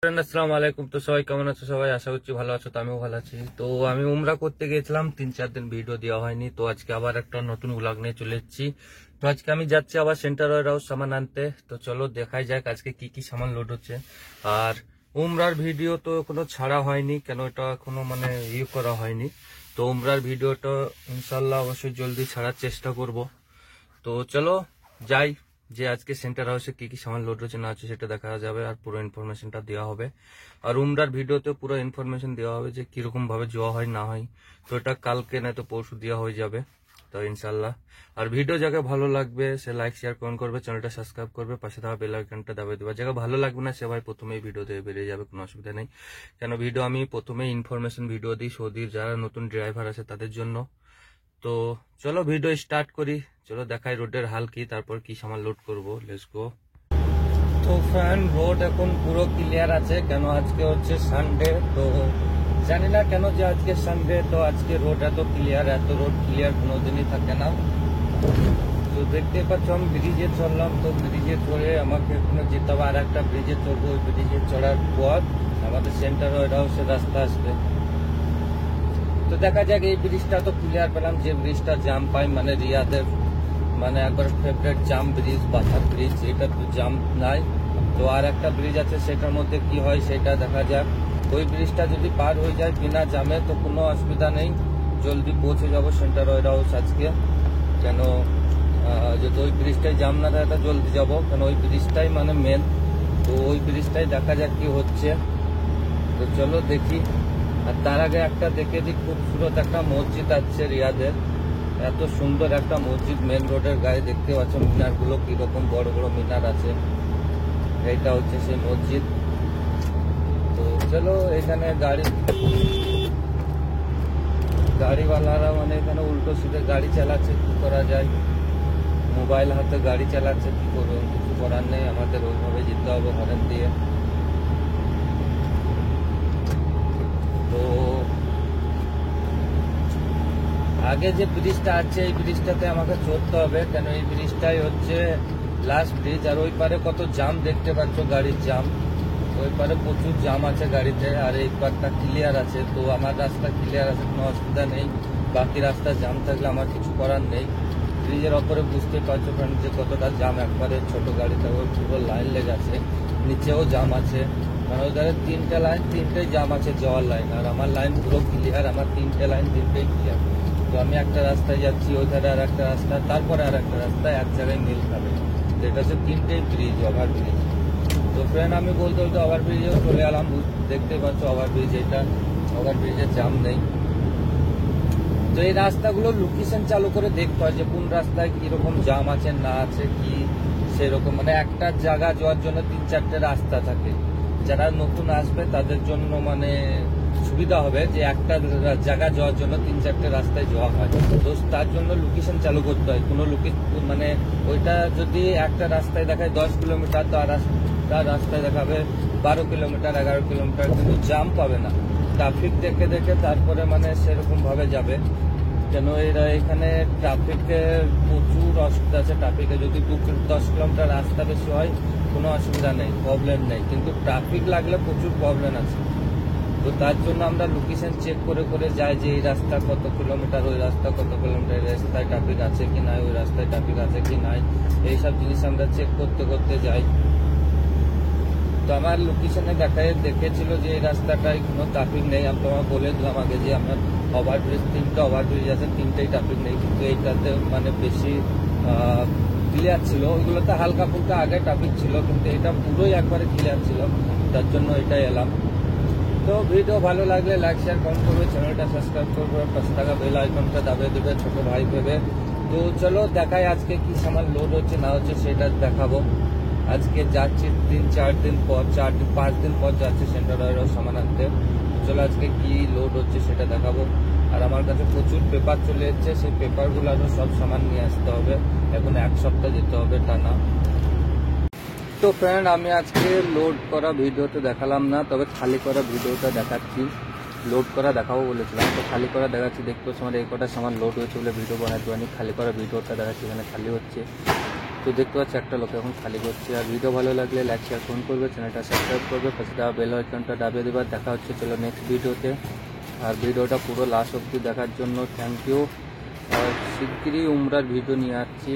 আসসালামু আলাইকুম। তো সবাই কেমন আছো? সবাই আশা করছি ভালো আছো। তো আমিও ভালো আছি। তো আমি উমরা করতে গিয়েছিলাম, 3-4 দিন ভিডিও দেওয়া হয়নি। তো আজকে আবার একটা নতুন ব্লগ নিয়ে চলে এসেছি। তো আজকে আমি যাচ্ছি আবার সেন্টার ওয়ার হাউস সামান আনতে। তো চলো দেখাই যাক আজকে কি কি সামান লোড হচ্ছে। আর উমরার ভিডিও তো কোনো ছাড়া হয়নি, কেন এটা এখনো মানে করা হয়নি। তো উমরার ভিডিওটা ইনশাল্লাহ অবশ্যই জলদি ছাড়ার চেষ্টা করব। তো চলো যাই, যে আজকে সেন্টার হাউসে কি কি সামান লোড হচ্ছে না হচ্ছে সেটা দেখা যাবে, আর পুরো ইনফরমেশনটা দেওয়া হবে। আর উমরার ভিডিওতে পুরো ইনফরমেশন দেওয়া হবে যে কিরকম ভাবে যাওয়া হয় না হয়। তো এটা কালকে না তো পরশু দেওয়া হয়ে যাবে, তো ইনশাল্লাহ। আর ভিডিও যাকে ভালো লাগবে সে লাইক শেয়ার কমেন্ট করবে, চ্যানেলটা সাবস্ক্রাইব করবে, পাশে থাকা বেল আইকনটা দাবিয়ে দেবে। যাকে ভালো লাগবে না সে ভাই প্রথমেই ভিডিও দিয়ে বেরিয়ে যাবে, কোনো অসুবিধা নেই। কেন ভিডিও আমি প্রথমেই ইনফরমেশন ভিডিও দিই সৌদির যারা নতুন ড্রাইভার আছে তাদের জন্য। তো চলো ভিডিও স্টার্ট করি। চলো দেখাই রোডের হাল কি, তারপর কি সামান লোড করব। Let's go. তো ফ্রেন্ড, রোড এখন পুরো ক্লিয়ার আছে, কেন আজকে হচ্ছে সানডে। তো জানি না কেন যে আজকে সানডে, তো আজকে রোড এত ক্লিয়ার, এত রোড ক্লিয়ার কোনোদিনই থাকে না। তো দেখতে পাচ্ছ আমি ব্রিজে চললাম। তো ব্রিজে চড়ে আমাকে এখনো যেতে হবে, আর একটা ব্রিজে চড়বো। ওই ব্রিজে চড়ার পর আমাদের সেন্টার ওয়ার হাউসের রাস্তা আসবে। তো দেখা যাক, এই ব্রিজটা তো ক্লিয়ার পেলাম, যে ব্রিজটা জাম পাই মানে রিয়াদের মানে একবার ফেভারিট জাম ব্রিজ, বাথার ব্রিজ, এটা তো জাম নাই। তো আর একটা ব্রিজ আছে, সেটার মধ্যে কি হয় সেটা দেখা যাক। ওই ব্রিজটা যদি পার হয়ে যায় বিনা জামে তো কোনো অসুবিধা নেই, জলদি পৌঁছে যাব সেন্টার ওয়ার হাউস আজকে। কেন যদি ওই ব্রিজটাই জাম না থাকে জলদি যাব, কেন ওই ব্রিজটাই মানে মেন। তো ওই ব্রিজটাই দেখা যাক কি হচ্ছে। তো চলো দেখি। আর তার আগে একটা দেখে দিই, খুবসুরত একটা মসজিদ আছে রিয়াদের। এত সুন্দর একটা মসজিদ, মেন রোডের গায়ে দেখতে পাচ্ছ মিনার গুলো কিরকম বড় বড় মিনার আছে। এইটা হচ্ছে সেই মসজিদ। তো চলো, এখানে গাড়িওয়ালারা মানে এখানে উল্টো সিধে গাড়ি চালাচ্ছে, কি করা যায়। মোবাইল হাতে গাড়ি চালাচ্ছে, কি করবো, কিছু করার নেই, আমাদের ওইভাবে যেতে হবে হরেন দিয়ে। তো আগে যে ব্রিজটা আছে এই ব্রিজটাতে আমাকে চড়তে হবে, কেন এই ব্রিজটাই হচ্ছে লাস্ট ব্রিজ। আর ওই পারে কত জাম দেখতে পাচ্ছ, গাড়ির জাম। ওই পারে প্রচুর জাম আছে গাড়িতে, আর এই পারটা ক্লিয়ার আছে। তো আমার রাস্তা ক্লিয়ার আছে, কোনো অসুবিধা নেই। বাকি রাস্তা জাম থাকলে আমার কিছু করার নেই। ব্রিজের ওপরে বুঝতে পারছো ফ্রেন্ড যে কতটা জাম, একবারে ছোট গাড়িতে পুরো লাইন লেগে আছে। নিচেও জাম আছে, মানে ওই ধারে 3টে লাইন, 3টেই জাম আছে যাওয়ার লাইন। আর আমার লাইন পুরো ক্লিয়ার, আমার 3টে লাইন 3টেই ক্লিয়ার। তো আমি একটা রাস্তায় যাচ্ছি, ওই ধারে আর একটা রাস্তা, তারপরে আর একটা রাস্তা, এক জায়গায় মিল খাবে। তো এটা হচ্ছে 3টেই ব্রিজ, ওভার ব্রিজ। তো ফ্রেন্ড আমি বলতে বলতে ওভার ব্রিজেও চলে এলাম। দেখতে পাচ্ছ ওভার ব্রিজ, এটা ওভার ব্রিজের জাম নেই। তো এই রাস্তাগুলো লোকেশন চালু করে দেখতে হয় যে কোন রাস্তায় কিরকম জাম আছে না আছে কি সেরকম, মানে একটা জায়গা যাওয়ার জন্য 3-4টে রাস্তা থাকে। যারা নতুন আসবে তাদের জন্য মানে সুবিধা হবে যে একটা জায়গা যাওয়ার জন্য 3-4টে রাস্তায় যাওয়া হয়। তো তার জন্য লোকেশন চালু করতে হয়। কোনো মানে ওইটা যদি একটা রাস্তায় দেখায় 10 কিলোমিটার, তো আর রাস্তায় দেখাবে 12 কিলোমিটার 11 কিলোমিটার, কিন্তু জাম পাবে না। ট্রাফিক দেখে দেখে তারপরে মানে সেরকম ভাবে যাবে। কেন এরা এখানে ট্রাফিকের প্রচুর অসুবিধা আছে। ট্রাফিকে যদি 10 কিলোমিটার রাস্তা বেশি হয় কোনো অসুবিধা নেই, প্রবলেম নেই, কিন্তু ট্রাফিক লাগলে প্রচুর প্রবলেম আছে। তো তার জন্য আমরা লোকেশন চেক করে করে যাই যে এই রাস্তা কত কিলোমিটার, ওই রাস্তা কত কিলোমিটার, এই রাস্তায় ট্রাফিক আছে কি নাই, ওই রাস্তায় ট্রাফিক আছে কি নাই, এইসব জিনিস আমরা চেক করতে করতে যাই। তো আমার লোকেশনে দেখেছিল যে এই রাস্তাটায় কোনো ট্রাফিক নেই। আমি তোমাকে বলে দিলাম আগে যে আমার ওভারব্রিজ 3টা ওভারব্রিজ আছে, 3টেই ট্রাফিক নেই, কিন্তু এইটাতে মানে বেশি ক্লিয়ার ছিল। ওইগুলোতে হালকা ফুলকা আগে ট্রাফিক ছিল, কিন্তু এটা পুরোই একবারে ক্লিয়ার ছিল, তার জন্য এটাই এলাম। তো ভিডিও ভালো লাগলে লাইক শেয়ার কমেন্ট করবে, চ্যানেলটা সাবস্ক্রাইব করবে, পাশে থাকা বেল আইকনটা দাবিয়ে দেবে ছোট ভাই ভেবে। তো চলো দেখাই আজকে কি সামান লোড হচ্ছে না হচ্ছে সেটা দেখাবো। আজকে যাচ্ছি 3-4 দিন পর, 4-5 দিন পর যাচ্ছি সেন্টার ওয়ার হাউস সামান আনতে। চলো আজকে কি লোড হচ্ছে সেটা দেখাবো। আর আমার কাছে প্রচুর পেপার চলে এসছে, সেই পেপারগুলো আরও সব সামান নিয়ে আসতে হবে। এখন 1 সপ্তাহ যেতে হবে টানা। তো ফ্রেন্ড আমি আজকে লোড করা ভিডিওতে দেখালাম না, তবে খালি করা ভিডিওটা দেখাচ্ছি। লোড করা দেখাবো বলেছিলাম, তো খালি করা দেখাচ্ছি। দেখতে পাচ্ছি আমার এই কটা সামান লোড হয়েছে বলে ভিডিও বানাতে পারিনি। খালি করা ভিডিওটা দেখাচ্ছি, এখানে খালি হচ্ছে। তো দেখতে পাচ্ছি একটা লোক এখন খালি করছে। আর ভিডিও ভালো লাগলে লাইক শেয়ার ফোন করবে, চ্যানেলটা সাবস্ক্রাইব করবে, পাশে দেওয়া বেল আইকনটা দাবিয়ে দেবার। দেখা হচ্ছে চলো নেক্সট ভিডিওতে। আর ভিডিওটা পুরো লাস্ট অবধি দেখার জন্য থ্যাংক ইউ। আর শিগগিরই উমরার ভিডিও নিয়ে আসছি।